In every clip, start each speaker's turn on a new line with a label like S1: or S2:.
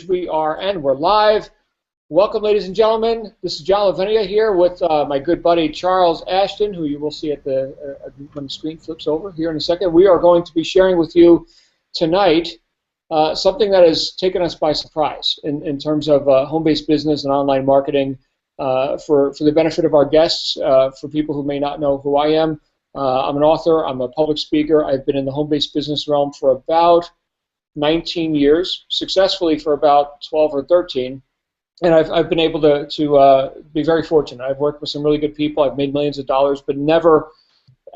S1: We are, and we're live. Welcome, ladies and gentlemen. This is John Lavenia here with my good buddy Charles Ashton, who you will see at when the screen flips over here in a second. We are going to be sharing with you tonight something that has taken us by surprise in terms of home-based business and online marketing for the benefit of our guests, for people who may not know who I am. I'm an author. I'm a public speaker. I've been in the home-based business realm for about 19 years, successfully for about 12 or 13, and I've been able to be very fortunate. I've worked with some really good people. I've made millions of dollars, but never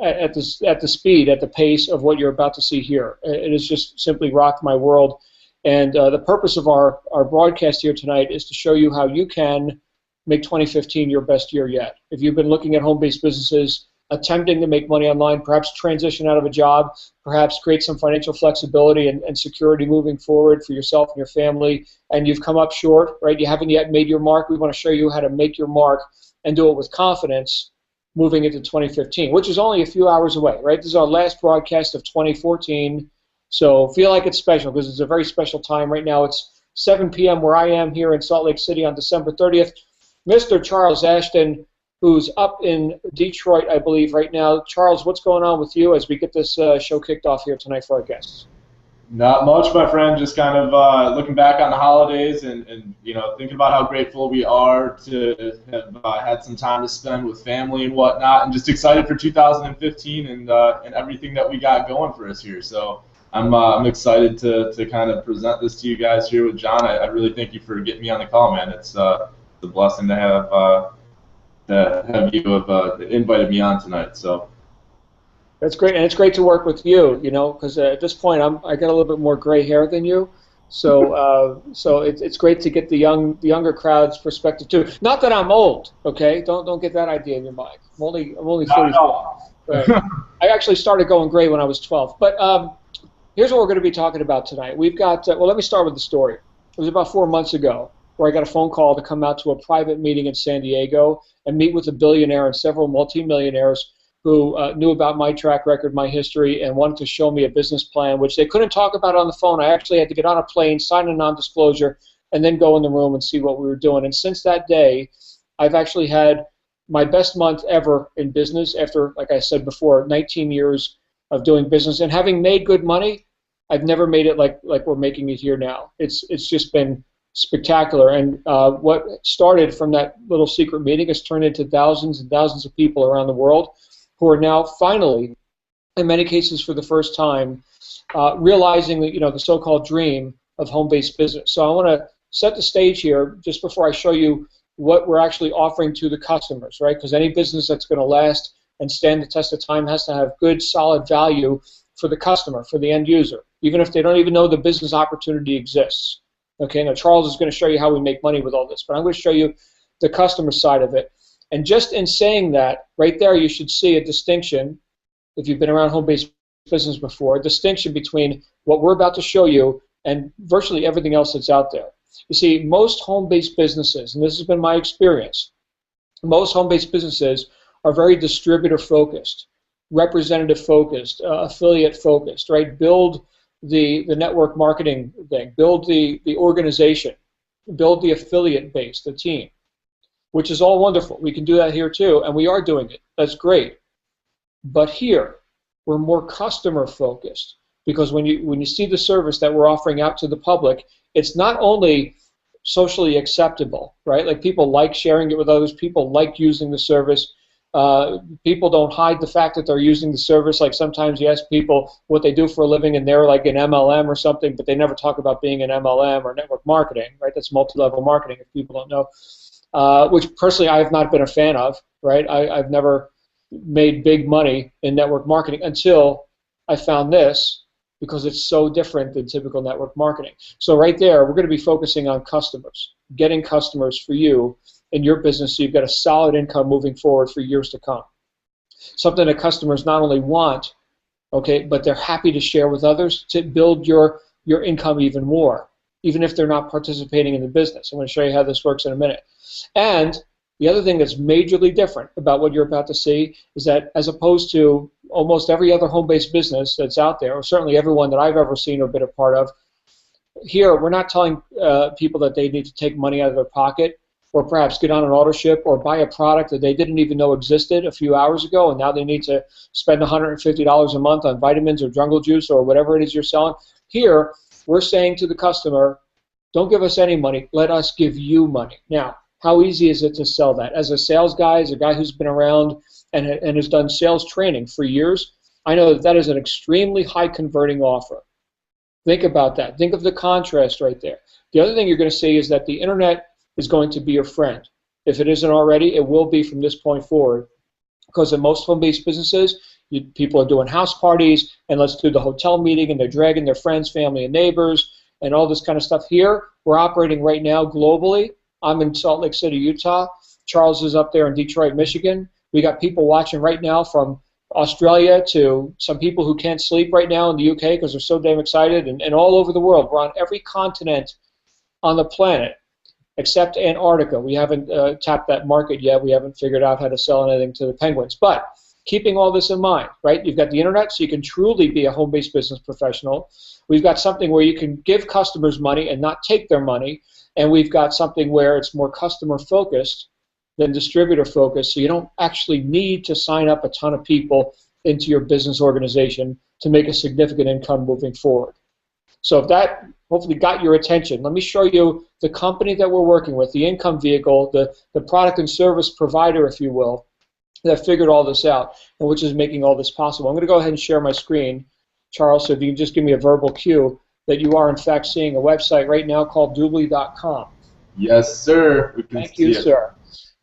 S1: at the speed, at the pace of what you're about to see here. It has just simply rocked my world, and the purpose of our broadcast here tonight is to show you how you can make 2015 your best year yet. If you've been looking at home-based businesses, attempting to make money online, perhaps transition out of a job, perhaps create some financial flexibility and security moving forward for yourself and your family, and you've come up short, right? You haven't yet made your mark. We want to show you how to make your mark and do it with confidence moving into 2015, which is only a few hours away, right? This is our last broadcast of 2014, so feel like it's special because it's a very special time. Right now it's 7 p.m. where I am here in Salt Lake City on December 30th. Mr. Charles Ashton, who's up in Detroit, I believe, right now. Charles, what's going on with you as we get this show kicked off here tonight for our guests?
S2: Not much, my friend. Just kind of looking back on the holidays and you know, thinking about how grateful we are to have had some time to spend with family and whatnot, and just excited for 2015 and everything that we got going for us here. So I'm excited to kind of present this to you guys here with John. I really thank you for getting me on the call, man. It's a blessing to have you have invited me on tonight. So
S1: that's great, and it's great to work with you. You know, because at this point I got a little bit more gray hair than you, so it's great to get the younger crowd's perspective too. Not that I'm old, okay? Don't get that idea in your mind. I'm only 44. Right. I actually started going gray when I was 12. But here's what we're going to be talking about tonight. We've got well, let me start with the story. It was about 4 months ago where I got a phone call to come out to a private meeting in San Diego and meet with a billionaire and several multimillionaires who knew about my track record, my history, and wanted to show me a business plan, which they couldn't talk about on the phone. I actually had to get on a plane, sign a non-disclosure, and then go in the room and see what we were doing. And since that day, I've actually had my best month ever in business after, like I said before, 19 years of doing business. And having made good money, I've never made it like we're making it here now. It's just been spectacular, and what started from that little secret meeting has turned into thousands and thousands of people around the world who are now finally, in many cases for the first time, realizing that, you know, the so-called dream of home-based business. So I want to set the stage here just before I show you what we're actually offering to the customers, right? Because any business that's going to last and stand the test of time has to have good, solid value for the customer, for the end user, even if they don't even know the business opportunity exists. Okay, now Charles is going to show you how we make money with all this, but I'm going to show you the customer side of it. And just in saying that, right there you should see a distinction, if you've been around home-based business before, a distinction between what we're about to show you and virtually everything else that's out there. You see, most home-based businesses, and this has been my experience, most home-based businesses are very distributor-focused, representative-focused, affiliate-focused, right? Build the network marketing thing, build the organization, build the affiliate base, the team, which is all wonderful. We can do that here too, and we are doing it. That's great. But here, we're more customer focused, because when you see the service that we're offering out to the public, it's not only socially acceptable, right? Like, people like sharing it with others, people like using the service. People don't hide the fact that they're using the service. Like, sometimes you ask people what they do for a living and they're like an MLM or something, but they never talk about being an MLM or network marketing, right? That's multi-level marketing, if people don't know, which personally I have not been a fan of, right? I've never made big money in network marketing until I found this, because it's so different than typical network marketing. So right there, we're going to be focusing on customers, getting customers for you in your business so you've got a solid income moving forward for years to come. Something that customers not only want, okay, but they're happy to share with others to build your income even more, even if they're not participating in the business. I'm going to show you how this works in a minute. And the other thing that's majorly different about what you're about to see is that, as opposed to almost every other home-based business that's out there, or certainly everyone that I've ever seen or been a part of, Here, we're not telling people that they need to take money out of their pocket or perhaps get on an auto ship or buy a product that they didn't even know existed a few hours ago, and now they need to spend $150 a month on vitamins or jungle juice or whatever it is you're selling. Here, we're saying to the customer, don't give us any money, let us give you money. Now, how easy is it to sell that? As a sales guy, as a guy who's been around and has done sales training for years, I know that that is an extremely high converting offer. Think about that. Think of the contrast right there. The other thing you're going to see is that the internet is going to be your friend. If it isn't already, it will be from this point forward. Because in most home-based businesses, people are doing house parties, and let's do the hotel meeting, and they're dragging their friends, family, and neighbors, and all this kind of stuff. Here, we're operating right now globally. I'm in Salt Lake City, Utah. Charles is up there in Detroit, Michigan. We got people watching right now from Australia to some people who can't sleep right now in the UK because they're so damn excited, and all over the world. We're on every continent on the planet except Antarctica. We haven't tapped that market yet. We haven't figured out how to sell anything to the penguins. But keeping all this in mind, right? You've got the internet, so you can truly be a home-based business professional. We've got something where you can give customers money and not take their money, and we've got something where it's more customer-focused than distributor-focused, so you don't actually need to sign up a ton of people into your business organization to make a significant income moving forward. So if that hopefully got your attention, let me show you the company that we're working with, the income vehicle, the product and service provider, if you will, that figured all this out and which is making all this possible. I'm going to go ahead and share my screen, Charles, so if you can just give me a verbal cue that you are in fact seeing a website right now called Dubli.com.
S2: Yes, sir. We can
S1: Thank you, sir.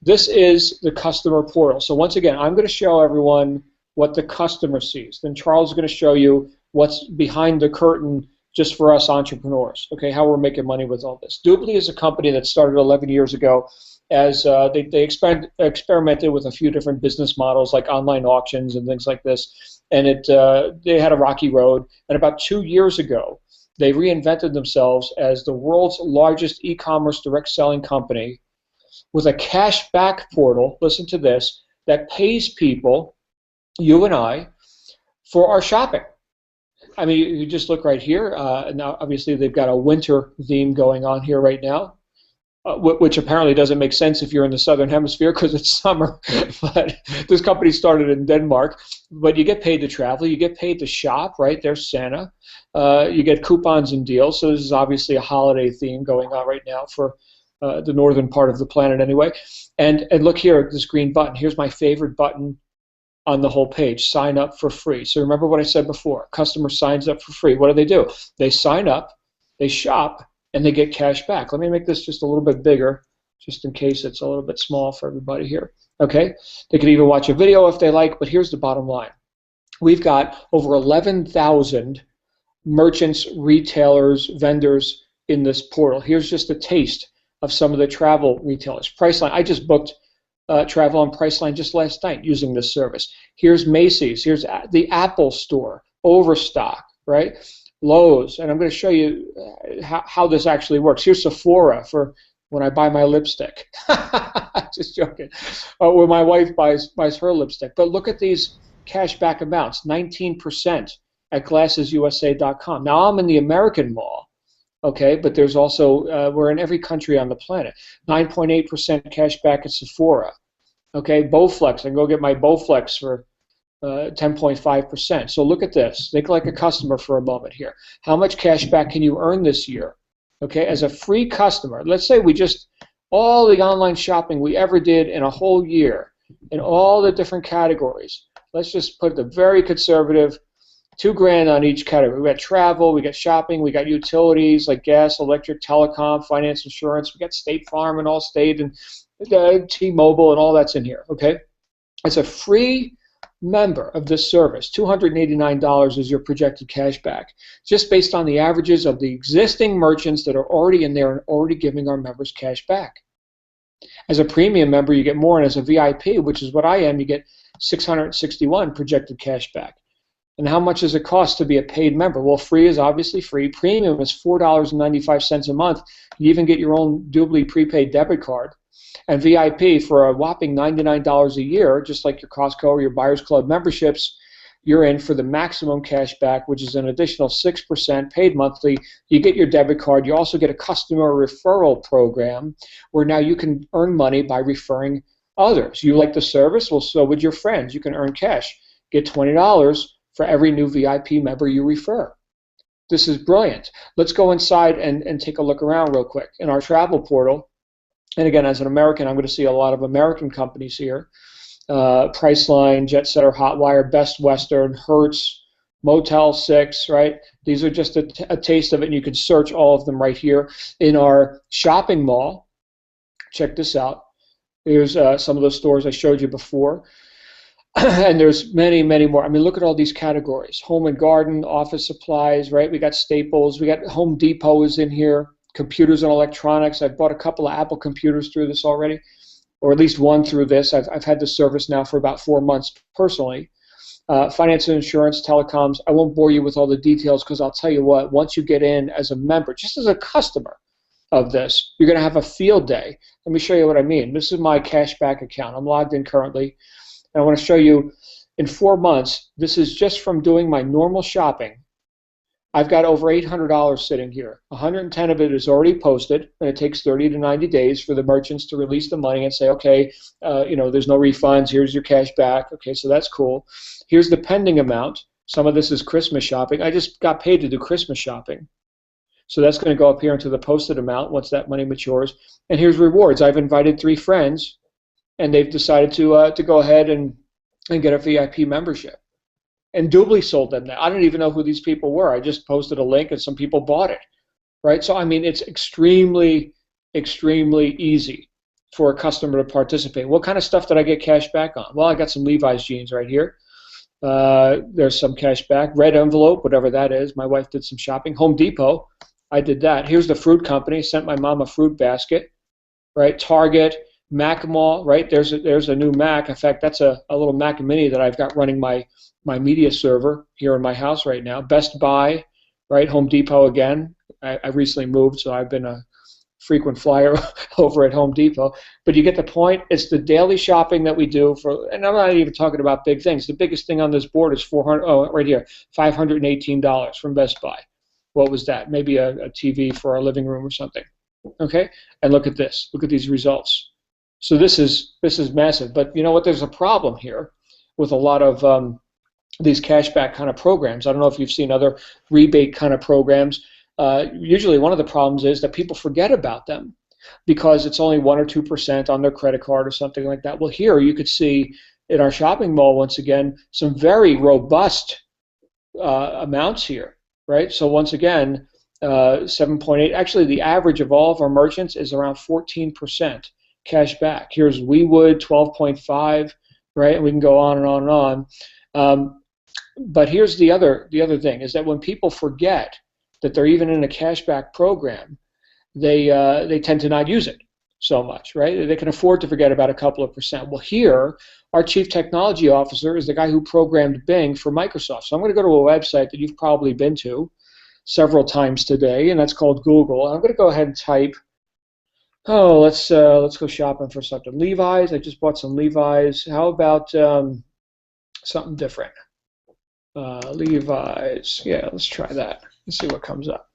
S1: This is the customer portal. So once again, I'm going to show everyone what the customer sees. Then Charles is going to show you what's behind the curtain just for us entrepreneurs, okay, how we're making money with all this. Dubli is a company that started 11 years ago as they experimented with a few different business models like online auctions and things like this, and they had a rocky road. And about 2 years ago, they reinvented themselves as the world's largest e-commerce direct selling company with a cash back portal, listen to this, that pays people, you and I, for our shopping. I mean, you just look right here. Now, obviously, they've got a winter theme going on here right now, which apparently doesn't make sense if you're in the southern hemisphere because it's summer. But this company started in Denmark. But you get paid to travel. You get paid to shop, right? There's Sanna. You get coupons and deals. So this is obviously a holiday theme going on right now for the northern part of the planet anyway. And look here, this green button. Here's my favorite button on the whole page, sign up for free. So remember what I said before, customer signs up for free. What do? They sign up, they shop, and they get cash back. Let me make this just a little bit bigger, just in case it's a little bit small for everybody here. Okay? They can even watch a video if they like, but here's the bottom line. We've got over 11,000 merchants, retailers, vendors in this portal. Here's just a taste of some of the travel retailers. Priceline, I just booked travel on Priceline just last night using this service. Here's Macy's. Here's the Apple Store, Overstock, right? Lowe's, and I'm going to show you how this actually works. Here's Sephora for when I buy my lipstick. Just joking. Where my wife buys her lipstick. But look at these cashback amounts, 19% at glassesusa.com. Now I'm in the American mall. Okay, but there's also, we're in every country on the planet. 9.8% cash back at Sephora. Okay, Bowflex, I can go get my Bowflex for 10.5%. So look at this. Think like a customer for a moment here. How much cash back can you earn this year? Okay, as a free customer, let's say we just, all the online shopping we ever did in a whole year, in all the different categories. Let's just put the very conservative, $2,000 on each category. We got travel, we got shopping, we got utilities like gas, electric, telecom, finance, insurance. We got State Farm and Allstate and T-Mobile and all that's in here. Okay, as a free member of this service, $289 is your projected cash back, just based on the averages of the existing merchants that are already in there and already giving our members cash back. As a premium member, you get more, and as a VIP, which is what I am, you get $661 projected cash back. And how much does it cost to be a paid member? Well, free is obviously free. Premium is $4.95 a month. You even get your own Dubli prepaid debit card. And VIP for a whopping $99 a year, just like your Costco or your Buyers Club memberships, you're in for the maximum cash back, which is an additional 6% paid monthly. You get your debit card. You also get a customer referral program where now you can earn money by referring others. You like the service? Well, so would your friends. You can earn cash. Get $20 for every new VIP member you refer. This is brilliant. Let's go inside and take a look around real quick in our travel portal. And again, as an American, I'm going to see a lot of American companies here. Priceline, Jetsetter, Hotwire, Best Western, Hertz, Motel 6, right? These are just a taste of it, and you can search all of them right here. In our shopping mall, check this out. Here's some of those stores I showed you before. And there's many, many more. I mean, look at all these categories. Home and garden, office supplies, right? We got Staples. We got Home Depot is in here. Computers and electronics. I've bought a couple of Apple computers through this already, or at least one through this. I've had this service now for about 4 months personally. Finance and insurance, telecoms. I won't bore you with all the details because I'll tell you what, once you get in as a member, just as a customer of this, you're going to have a field day. Let me show you what I mean. This is my cashback account. I'm logged in currently. And I want to show you in 4 months, this is just from doing my normal shopping. I've got over $800 sitting here. 110 of it is already posted, and it takes 30 to 90 days for the merchants to release the money and say, okay, there's no refunds. Here's your cash back. Okay, so that's cool. Here's the pending amount. Some of this is Christmas shopping. I just got paid to do Christmas shopping. So that's going to go up here into the posted amount once that money matures. And here's rewards. I've invited 3 friends, and they've decided to go ahead and get a VIP membership. And Dubli sold them that. I don't even know who these people were. I just posted a link, and some people bought it, right? So, I mean, it's extremely, extremely easy for a customer to participate. What kind of stuff did I get cash back on? Well, I got some Levi's jeans right here. There's some cash back. Red envelope, whatever that is. My wife did some shopping. Home Depot, I did that. Here's the fruit company. Sent my mom a fruit basket, right? Target. Mac Mall, right? There's a new Mac. In fact, that's a little Mac Mini that I've got running my media server here in my house right now. Best Buy, right? Home Depot again. I recently moved, so I've been a frequent flyer over at Home Depot. But you get the point. It's the daily shopping that we do for, and I'm not even talking about big things. The biggest thing on this board is right here, $518 from Best Buy. What was that? Maybe a TV for our living room or something. Okay? And look at this. Look at these results. So this is massive, but you know what? There's a problem here with a lot of these cashback kind of programs. I don't know if you've seen other rebate kind of programs. Usually, one of the problems is that people forget about them because it's only 1 or 2% on their credit card or something like that. Well, here you could see in our shopping mall once again some very robust amounts here, right? So once again, 7.8. Actually, the average of all of our merchants is around 14%. Cash back. Here's WeWood, 12.5, right? And we can go on and on and on. But here's the other thing is that when people forget that they're even in a cashback program, they tend to not use it so much, right? They can afford to forget about a couple of percent. Well, here, our chief technology officer is the guy who programmed Bing for Microsoft. So I'm going to go to a website that you've probably been to several times today, and that's called Google. I'm going to go ahead and type. Oh, let's go shopping for something. Levi's. I just bought some Levi's. How about something different? Levi's. Yeah, let's try that. Let's see what comes up.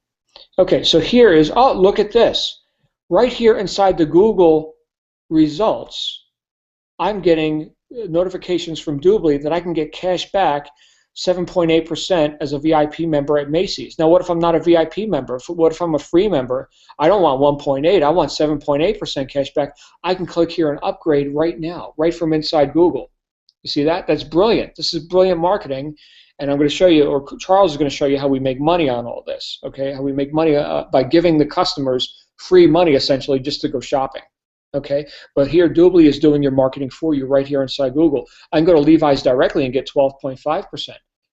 S1: Okay, so here is. Oh, look at this. Right here inside the Google results, I'm getting notifications from Dubli that I can get cash back 7.8% as a VIP member at Macy's. Now, what if I'm not a VIP member? What if I'm a free member? I don't want 1.8. I want 7.8% cash back. I can click here and upgrade right now, right from inside Google. You see that? That's brilliant. This is brilliant marketing, and I'm going to show you, or Charles is going to show you how we make money on all this, okay? How we make money by giving the customers free money, essentially, just to go shopping. Okay, but here Dubli is doing your marketing for you right here inside Google. I can go to Levi's directly and get 12.5%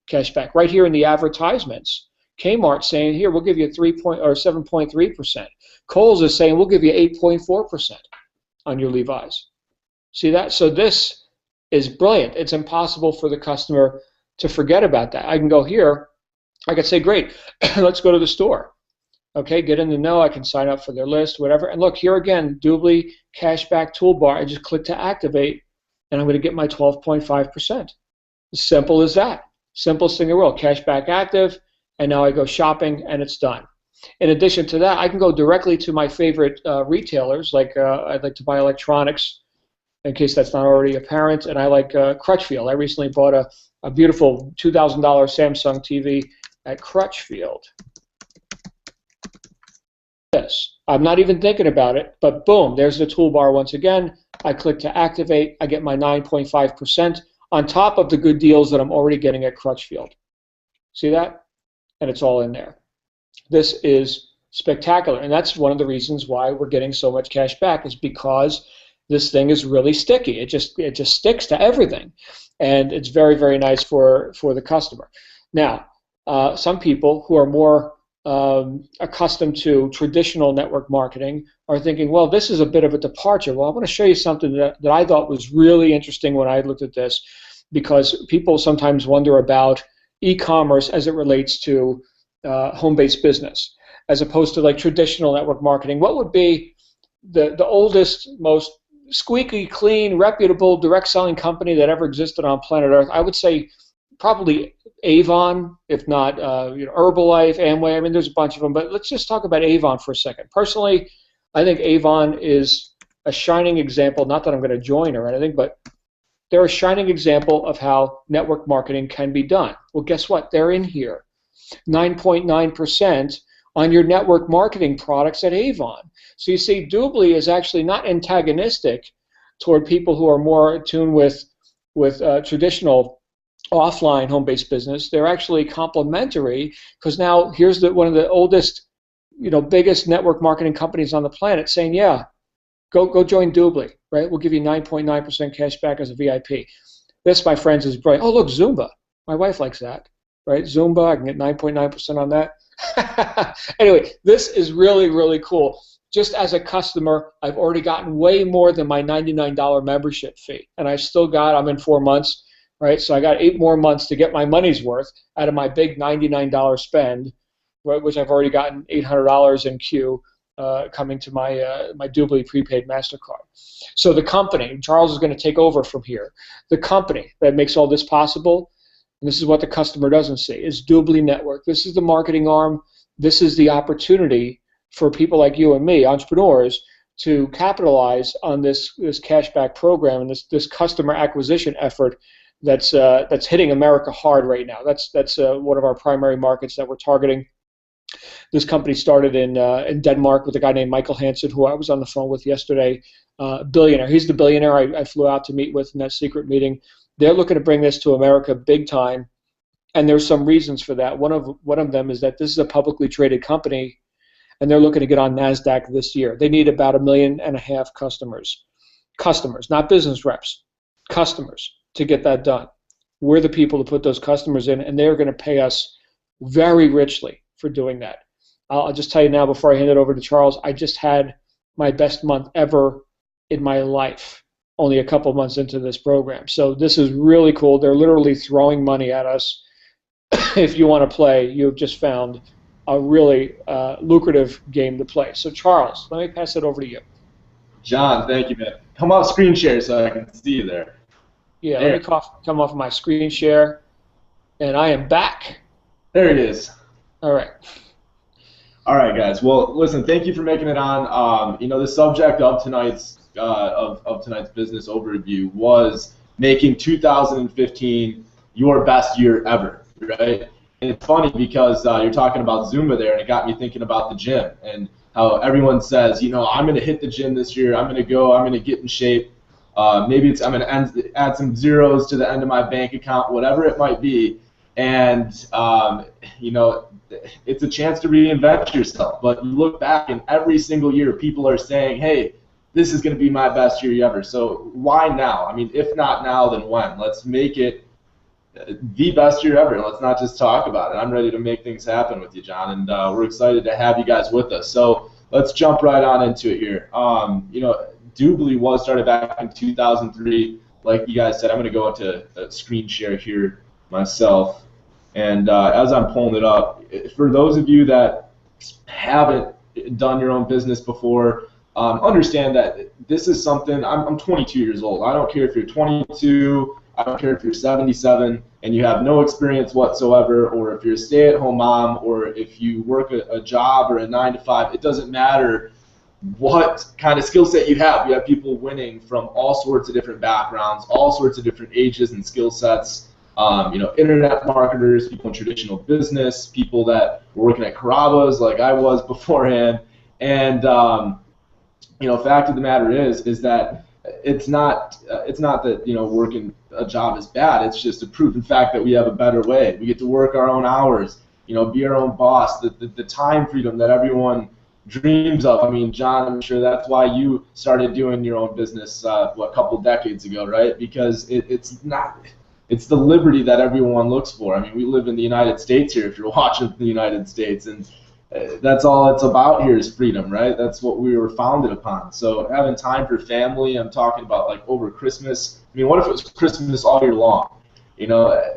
S1: cash back right here in the advertisements. Kmart saying here we'll give you 7.3%. Kohl's is saying we'll give you 8.4% on your Levi's. See that? So this is brilliant. It's impossible for the customer to forget about that. I can go here. I can say, great, let's go to the store. Okay, get in the know. I can sign up for their list, whatever. And look, here again, Dubli cashback toolbar. I just click to activate, and I'm going to get my 12.5%. As simple as that. Simplest thing in the world, cashback active, and now I go shopping and it's done. In addition to that, I can go directly to my favorite retailers, like I'd like to buy electronics, in case that's not already apparent, and I like Crutchfield. I recently bought a beautiful $2,000 Samsung TV at Crutchfield. Yes, I'm not even thinking about it, but boom, there's the toolbar once again. I click to activate. I get my 9.5% on top of the good deals that I'm already getting at Crutchfield. See that? And it's all in there. This is spectacular, and that's one of the reasons why we're getting so much cash back, is because this thing is really sticky. It just sticks to everything, and it's very, very nice for the customer. Now, some people who are more accustomed to traditional network marketing are thinking, well, this is a bit of a departure. Well, I want to show you something that I thought was really interesting when I looked at this, because people sometimes wonder about e-commerce as it relates to home-based business, as opposed to like traditional network marketing. What would be the oldest, most squeaky clean, reputable direct selling company that ever existed on planet Earth? I would say probably Avon, if not Herbalife, Amway. I mean, there's a bunch of them, but let's just talk about Avon for a second. Personally, I think Avon is a shining example, not that I'm going to join or anything, but they're a shining example of how network marketing can be done. Well, guess what? They're in here. 9.9% on your network marketing products at Avon. So you see, Dubli is actually not antagonistic toward people who are more attuned with traditional offline home-based business. They're actually complementary, because now here's one of the oldest, biggest network marketing companies on the planet saying, yeah, go join Dubli, right? We'll give you 9.9% cash back as a VIP. This, my friends, is brilliant. Oh, look, Zumba. My wife likes that, right? Zumba, I can get 9.9% on that. Anyway, this is really, really cool. Just as a customer, I've already gotten way more than my $99 membership fee, and I'm in 4 months, right? So I got 8 more months to get my money's worth out of my big $99 spend, right, which I've already gotten $800 in queue coming to my my Dubli prepaid MasterCard. So the company, Charles is going to take over from here. The company that makes all this possible, and this is what the customer doesn't see, is Dubli Network. This is the marketing arm. This is the opportunity for people like you and me, entrepreneurs, to capitalize on this cashback program and this customer acquisition effort that's hitting America hard right now. That's one of our primary markets that we're targeting. This company started in Denmark with a guy named Michael Hansen, who I was on the phone with yesterday, billionaire. He's the billionaire I flew out to meet with in that secret meeting. They're looking to bring this to America big time, and there's some reasons for that. One of them is that this is a publicly traded company, and they're looking to get on NASDAQ this year. They need about 1.5 million customers. Customers, not business reps. Customers to get that done. We're the people to put those customers in, and they're going to pay us very richly for doing that. I'll just tell you now before I hand it over to Charles, I just had my best month ever in my life, only a couple months into this program. So this is really cool. They're literally throwing money at us. If you want to play, you've just found a really lucrative game to play. So Charles, let me pass it over to you.
S2: John, thank you, man. Come off screen share so I can see you there.
S1: Yeah, there. Let me come off my screen share, and I am back.
S2: There it is.
S1: All right.
S2: All right, guys. Well, listen, thank you for making it on. The subject of tonight's tonight's business overview was making 2015 your best year ever, right? And it's funny because you're talking about Zumba there, and it got me thinking about the gym and how everyone says, I'm going to hit the gym this year. I'm going to go. I'm going to get in shape. Maybe I'm going to add some zeros to the end of my bank account, whatever it might be. And, it's a chance to reinvent yourself. But you look back, and every single year people are saying, hey, this is going to be my best year ever. So why now? I mean, if not now, then when? Let's make it the best year ever. Let's not just talk about it. I'm ready to make things happen with you, John, and we're excited to have you guys with us. So let's jump right on into it here. Dubli was started back in 2003. Like you guys said, I'm going to go into a screen share here myself. And as I'm pulling it up, for those of you that haven't done your own business before, understand that this is something, I'm 22 years old. I don't care if you're 22, I don't care if you're 77 and you have no experience whatsoever, or if you're a stay-at-home mom, or if you work a job or a 9 to 5, it doesn't matter what kind of skill set you have. You have people winning from all sorts of different backgrounds, all sorts of different ages and skill sets. Internet marketers, people in traditional business, people that were working at Carrabba's like I was beforehand. And fact of the matter is that it's not that working a job is bad. It's just a proven fact that we have a better way. We get to work our own hours, be our own boss. The time freedom that everyone dreams of. I mean, John, I'm sure that's why you started doing your own business a couple decades ago, right? Because it's the liberty that everyone looks for. I mean, we live in the United States here, if you're watching the United States, and that's all it's about here is freedom, right? That's what we were founded upon. So having time for family, I'm talking about like over Christmas. I mean, what if it was Christmas all year long?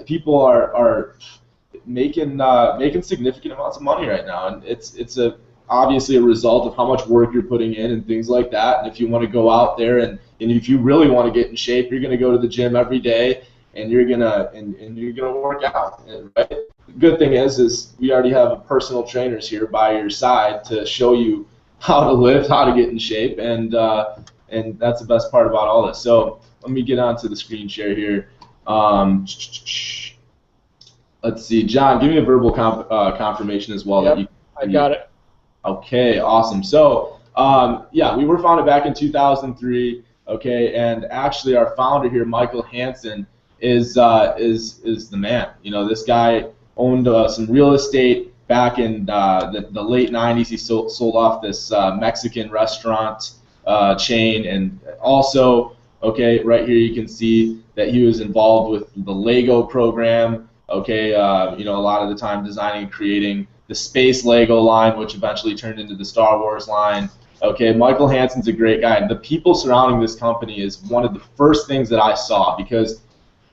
S2: People are making significant amounts of money right now, and it's obviously a result of how much work you're putting in and things like that. And if you want to go out there and if you really want to get in shape, you're going to go to the gym every day, and you're gonna work out, right? The good thing is we already have personal trainers here by your side to show you how to lift, how to get in shape, and that's the best part about all this. So let me get onto the screen share here. Let's see, John, give me a verbal confirmation as well.
S1: Yep, I got it.
S2: Okay, awesome. So we were founded back in 2003. Okay, and actually our founder here, Michael Hansen, is the man. This guy owned some real estate back in the late 90s. He sold off this Mexican restaurant chain, and also, right here you can see that he was involved with the Lego program. A lot of the time designing and creating the space Lego line, which eventually turned into the Star Wars line. Michael Hansen's a great guy, and the people surrounding this company is one of the first things that I saw, because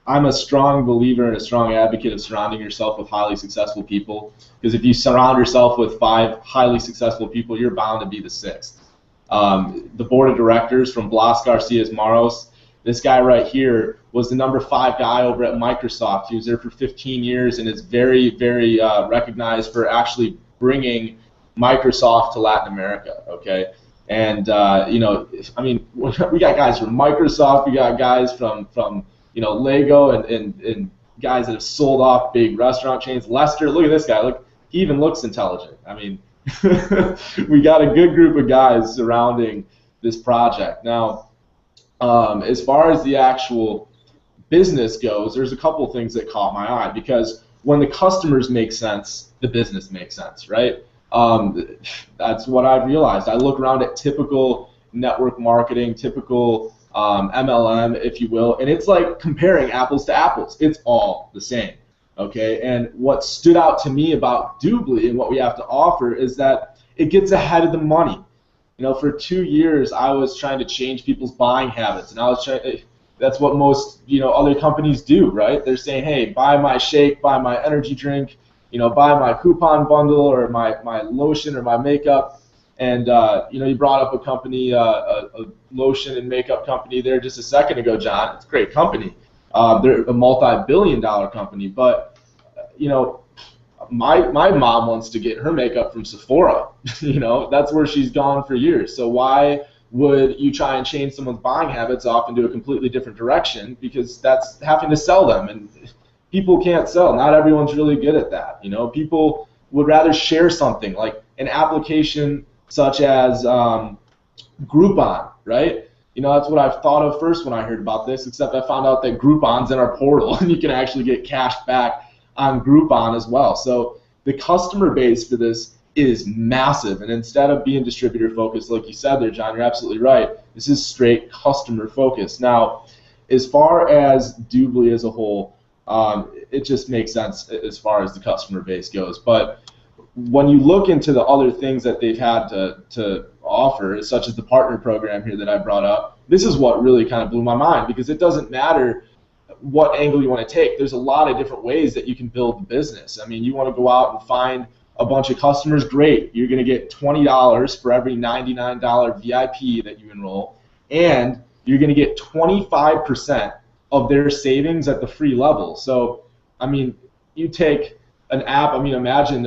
S2: I'm a strong believer and a strong advocate of surrounding yourself with highly successful people, because if you surround yourself with 5 highly successful people, you're bound to be the 6th. The board of directors, from Blas Garcias Maros, this guy right here was the number 5 guy over at Microsoft. He was there for 15 years and is very, very recognized for actually bringing Microsoft to Latin America, And, we got guys from Microsoft, we got guys from Lego, and guys that have sold off big restaurant chains. Lester, look at this guy. Look, he even looks intelligent. I mean, we got a good group of guys surrounding this project. Now, as far as the actual business goes, there's a couple things that caught my eye, because when the customers make sense, the business makes sense, right? That's what I've realized. I look around at typical network marketing, typical MLM, if you will, and it's like comparing apples to apples. It's all the same, And what stood out to me about Dubli and what we have to offer is that it gets ahead of the money. For 2 years, I was trying to change people's buying habits, and that's what most other companies do, right? They're saying, hey, buy my shake, buy my energy drink, buy my coupon bundle or my lotion or my makeup. And you brought up a company, a lotion and makeup company there just a second ago, John. It's a great company. They're a multi-billion-dollar company, but my mom wants to get her makeup from Sephora. That's where she's gone for years. So why would you try and change someone's buying habits off into a completely different direction? Because that's having to sell them, and people can't sell. Not everyone's really good at that. People would rather share something like an application such as Groupon, right? That's what I thought of first when I heard about this, except I found out that Groupon's in our portal, and you can actually get cash back on Groupon as well. So the customer base for this is massive, and instead of being distributor focused, like you said there, John, you're absolutely right. This is straight customer focused. Now, as far as Dubli as a whole, it just makes sense as far as the customer base goes. But when you look into the other things that they've had to offer, such as the partner program here that I brought up, this is what really kind of blew my mind, because it doesn't matter what angle you want to take. There's a lot of different ways that you can build the business. I mean, you want to go out and find a bunch of customers, great. You're going to get $20 for every $99 VIP that you enroll, and you're going to get 25% of their savings at the free level. So, I mean, you take an app, I mean, imagine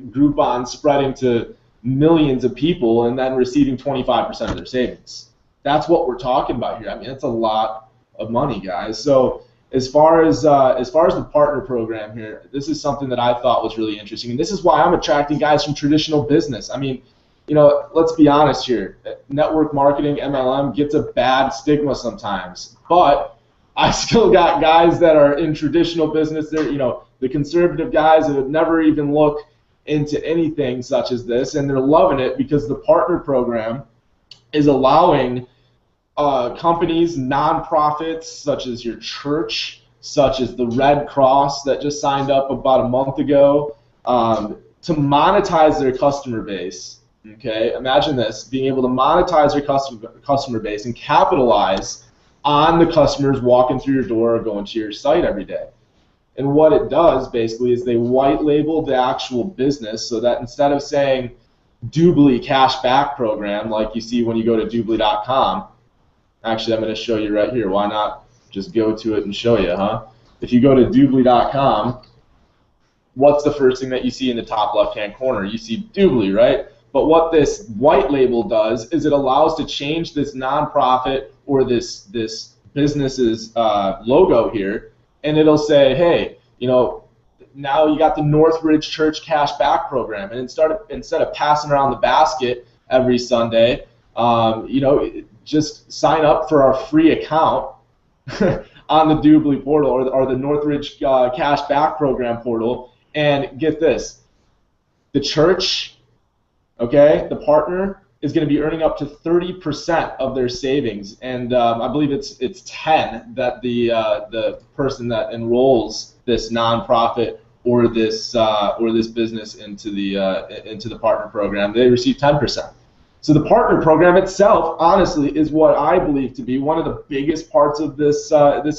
S2: Groupon spreading to millions of people and then receiving 25% of their savings. That's what we're talking about here. I mean, that's a lot of money, guys. So as far as the partner program here, this is something that I thought was really interesting, and this is why I'm attracting guys from traditional business. I mean, you know, let's be honest here. Network marketing, MLM, gets a bad stigma sometimes, but I still got guys that are in traditional business. They're, you know, the conservative guys that have never even looked into anything such as this, and they're loving it because the partner program is allowing companies, nonprofits, such as your church, such as the Red Cross that just signed up about a month ago, to monetize their customer base. Okay, imagine this, being able to monetize your customer base and capitalize on the customers walking through your door or going to your site every day. And what it does basically is they white label the actual business so that instead of saying Dubli cashback program like you see when you go to Dubli.com, actually I'm going to show you right here. Why not just go to it and show you, huh? If you go to Dubli.com, what's the first thing that you see in the top left-hand corner? You see Dubli, right? But what this white label does is it allows to change this nonprofit or this business's logo here, and it'll say, hey, you know, now you got the Northridge Church Cash Back Program, and instead of passing around the basket every Sunday, you know, just sign up for our free account on the Dubli portal or the Northridge Cash Back Program portal, and get this, the church, okay, the partner is going to be earning up to 30% of their savings, and I believe it's 10 that the person that enrolls this nonprofit or this business into the partner program, they receive 10%. So the partner program itself, honestly, is what I believe to be one of the biggest parts of this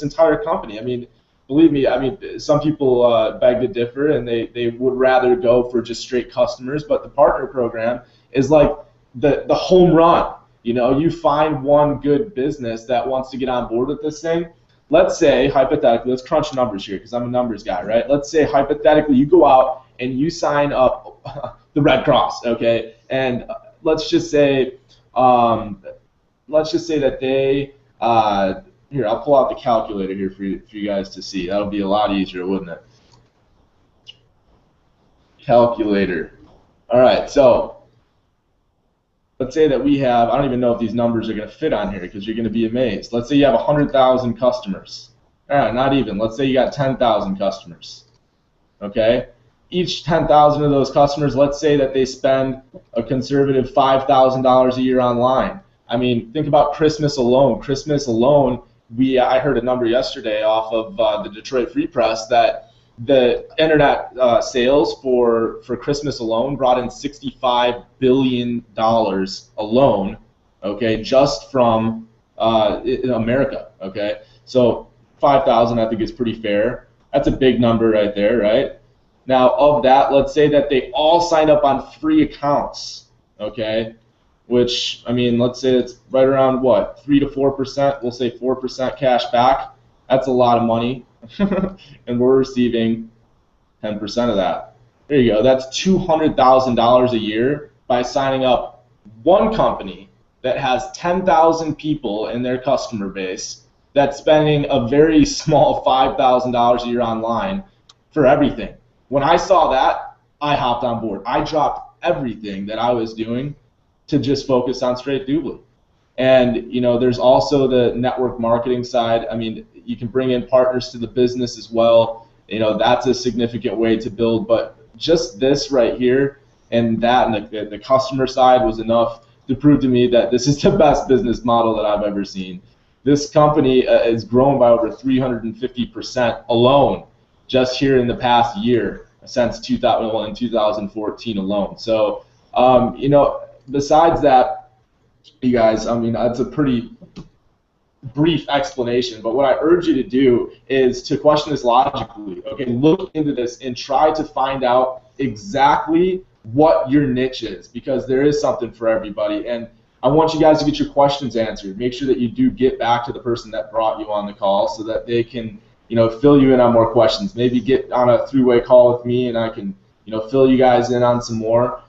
S2: entire company. I mean, believe me, I mean, some people beg to differ, and they would rather go for just straight customers, but the partner program is like the home run. You know, you find one good business that wants to get on board with this thing. Let's say, hypothetically, let's crunch numbers here because I'm a numbers guy, right? Let's say, hypothetically, you go out and you sign up the Red Cross, okay? And let's just say that they here, I'll pull out the calculator here for you guys to see. That'll be a lot easier, wouldn't it? Calculator. All right, so let's say that we have, I don't even know if these numbers are going to fit on here because you're going to be amazed. Let's say you have 100,000 customers. All right, not even. Let's say you got 10,000 customers. Okay? Each 10,000 of those customers, let's say that they spend a conservative $5,000 a year online. I mean, think about Christmas alone. Christmas alone, I heard a number yesterday off of the Detroit Free Press that the internet sales for Christmas alone brought in $65 billion alone, okay, just from in America, okay? So 5,000 I think is pretty fair. That's a big number right there, right? Now, of that, let's say that they all signed up on free accounts, okay? Which, I mean, let's say it's right around, what, 3 to 4%? We'll say 4% cash back. That's a lot of money. And we're receiving 10% of that. There you go. That's $200,000 a year by signing up one company that has 10,000 people in their customer base that's spending a very small $5,000 a year online for everything. When I saw that, I hopped on board. I dropped everything that I was doing to just focus on straight Dubli. And, you know, there's also the network marketing side. I mean, you can bring in partners to the business as well. You know, that's a significant way to build. But just this right here and that and the customer side was enough to prove to me that this is the best business model that I've ever seen. This company has grown by over 350% alone just here in the past year since 2014 alone. So, you know, besides that, you guys, I mean, it's a pretty brief explanation, but what I urge you to do is to question this logically. Okay, look into this and try to find out exactly what your niche is, because there is something for everybody. And I want you guys to get your questions answered. Make sure that you do get back to the person that brought you on the call so that they can, fill you in on more questions. Maybe get on a three-way call with me and I can, fill you guys in on some more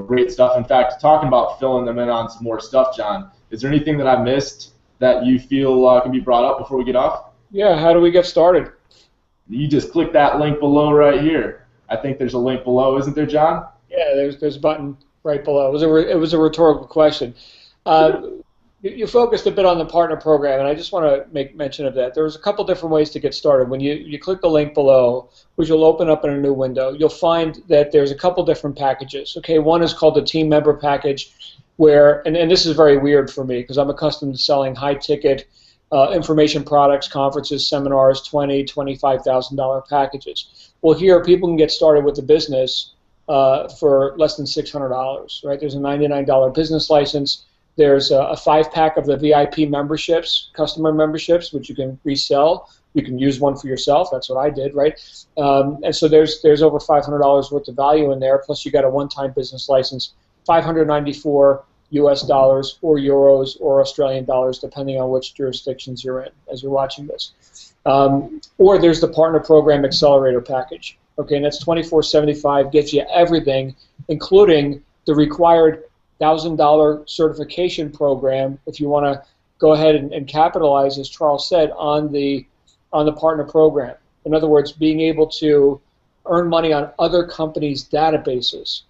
S2: great stuff. In fact, talking about filling them in on some more stuff, John, is there anything that I missed that you feel can be brought up before we get off?
S1: Yeah, how do we get started?
S2: You just click that link below right here. I think there's a link below, isn't there, John?
S1: Yeah, there's a button right below. It was a rhetorical question. You focused a bit on the partner program, and I just want to make mention of that. There's a couple different ways to get started. When you click the link below, which will open up in a new window, you'll find that there's a couple different packages. Okay, one is called the team member package, where, and this is very weird for me because I'm accustomed to selling high-ticket information products, conferences, seminars, $20,000, $25,000 packages. Well, here people can get started with the business for less than $600. Right? There's a $99 business license. There's a 5-pack of the VIP memberships, customer memberships, which you can resell. You can use one for yourself. That's what I did, right? And so there's over $500 worth of value in there. Plus, you got a one-time business license, $594 US dollars or euros or Australian dollars, depending on which jurisdictions you're in as you're watching this. Or there's the Partner Program Accelerator package. Okay, and that's $24.75, gives you everything, including the required $1,000 certification program if you want to go ahead and capitalize, as Charles said, on the partner program. In other words, being able to earn money on other companies' databases.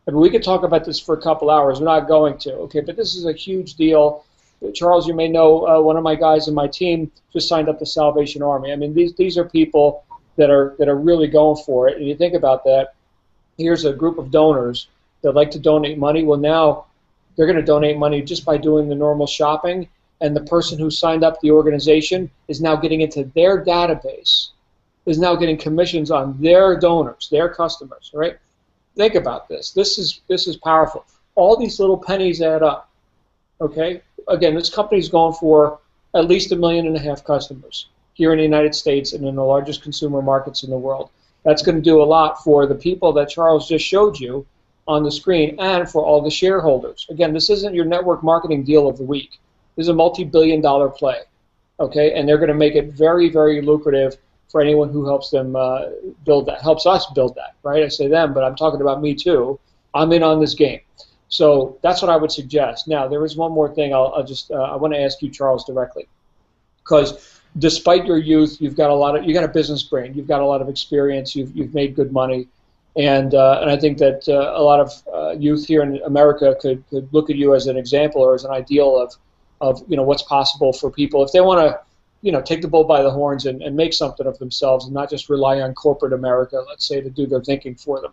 S1: I mean, we could talk about this for a couple hours. We're not going to, okay? But this is a huge deal. Charles, you may know one of my guys in my team just signed up the Salvation Army. I mean, these are people that are really going for it. And you think about that. Here's a group of donors that like to donate money. Well, now they're going to donate money just by doing the normal shopping, and the person who signed up the organization is now getting into their database, is now getting commissions on their donors, their customers, right? Think about this. This is powerful. All these little pennies add up, okay? Again, this company's going for at least 1.5 million customers here in the United States and in the largest consumer markets in the world. That's going to do a lot for the people that Charles just showed you on the screen and for all the shareholders. Again, this isn't your network marketing deal of the week. This is a multi-billion-dollar play, okay? And they're going to make it very, very lucrative for anyone who helps them build that, helps us build that, right? I say them, but I'm talking about me too. I'm in on this game. So that's what I would suggest. Now, there is one more thing I want to ask you, Charles, directly. Because despite your youth, you got a business brain, you've got a lot of experience, you've made good money, and I think that a lot of youth here in America could look at you as an example or as an ideal of what's possible for people if they want to take the bull by the horns and make something of themselves and not just rely on corporate America, let's say, to do their thinking for them.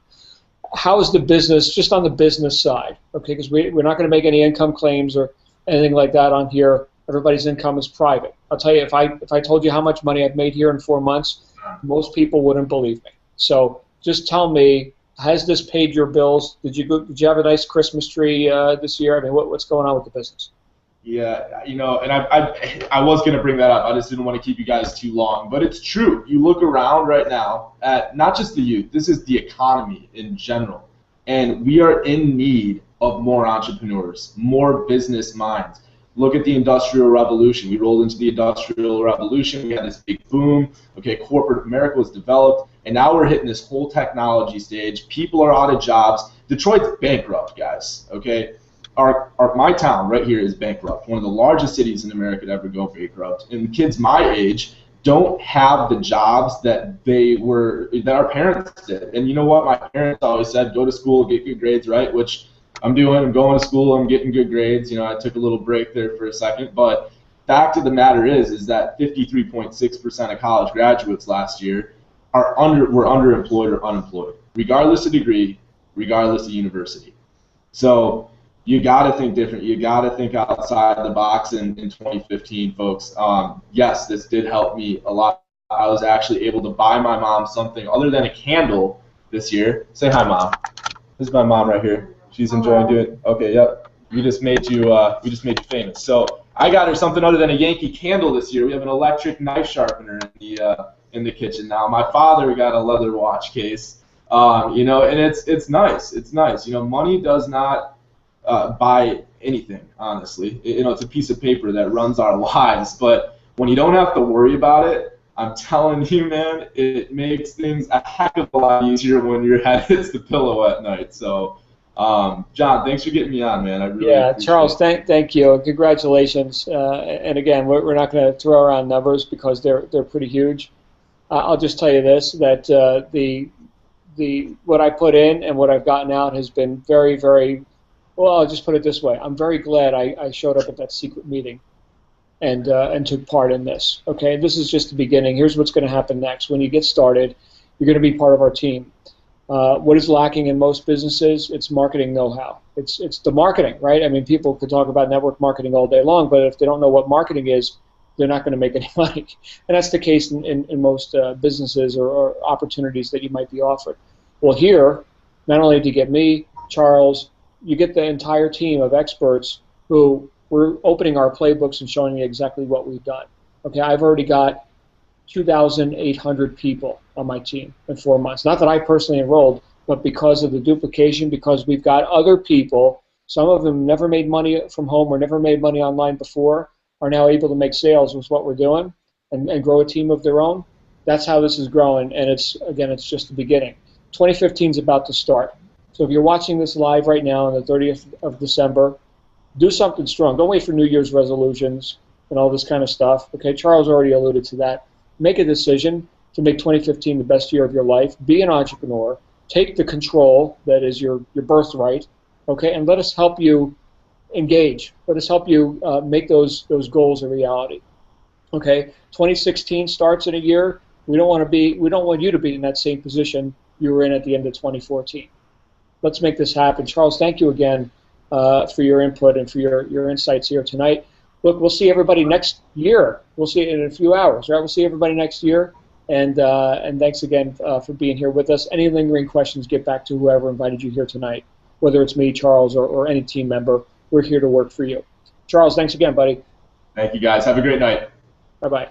S1: How is the business, just on the business side, okay, because we're not going to make any income claims or anything like that on here. Everybody's income is private. I'll tell you, if I told you how much money I've made here in 4 months, most people wouldn't believe me. So just tell me, has this paid your bills? Did you have a nice Christmas tree this year? I mean, what's going on with the business?
S2: Yeah, and I was going to bring that up. I just didn't want to keep you guys too long. But it's true. You look around right now at not just the youth. This is the economy in general. And we are in need of more entrepreneurs, more business minds. Look at the Industrial Revolution. We rolled into the Industrial Revolution. We had this big boom. Okay, corporate America was developed. And now we're hitting this whole technology stage. People are out of jobs. Detroit's bankrupt, guys. Okay? My town right here is bankrupt, one of the largest cities in America to ever go bankrupt. And kids my age don't have the jobs that our parents did. And you know what? My parents always said, go to school, get good grades, right? Which I'm doing. I'm going to school. I'm getting good grades. I took a little break there for a second. But fact of the matter is that 53.6% of college graduates last year were underemployed or unemployed, regardless of degree, regardless of university. So you got to think different. You got to think outside the box in 2015, folks. Yes, this did help me a lot. I was actually able to buy my mom something other than a candle this year. Say hi, Mom. This is my mom right here. She's enjoying doing it. Okay, yep. We just made you famous. So I got her something other than a Yankee candle this year. We have an electric knife sharpener in the kitchen now. My father got a leather watch case. And it's nice. It's nice. Money does not buy anything, honestly. It's a piece of paper that runs our lives, but when you don't have to worry about it, I'm telling you, man, it makes things a heck of a lot easier when your head hits the pillow at night. So, John, thanks for getting me on, man. I really appreciate
S1: Charles,
S2: it.
S1: thank you. Congratulations. And again, we're not going to throw around numbers because they're pretty huge. I'll just tell you this, that the what I put in and what I've gotten out has been very, very, well, I'll just put it this way. I'm very glad I showed up at that secret meeting and took part in this. Okay, this is just the beginning. Here's what's going to happen next. When you get started, you're going to be part of our team. What is lacking in most businesses? It's marketing know-how. It's the marketing, right? I mean, people could talk about network marketing all day long, but if they don't know what marketing is, they're not going to make any money. And that's the case in most businesses or opportunities that you might be offered. Well, here, not only do you get me, Charles, you get the entire team of experts who we're opening our playbooks and showing you exactly what we've done. Okay, I've already got 2,800 people on my team in 4 months. Not that I personally enrolled, but because of the duplication, because we've got other people, some of them never made money from home or never made money online before, are now able to make sales with what we're doing and grow a team of their own. That's how this is growing, and it's just the beginning. 2015 is about to start. So if you're watching this live right now on the 30th of December, do something strong. Don't wait for New Year's resolutions and all this kind of stuff. Okay, Charles already alluded to that. Make a decision to make 2015 the best year of your life. Be an entrepreneur. Take the control that is your birthright. Okay, and let us help you engage. Let us help you make those goals a reality. Okay, 2016 starts in a year. We don't want you to be in that same position you were in at the end of 2014. Let's make this happen. Charles, thank you again for your input and for your insights here tonight. Look, we'll see everybody next year. We'll see it in a few hours, right? We'll see everybody next year. And thanks again for being here with us. Any lingering questions, get back to whoever invited you here tonight, whether it's me, Charles, or any team member. We're here to work for you. Charles, thanks again, buddy.
S2: Thank you, guys. Have a great night.
S1: Bye-bye.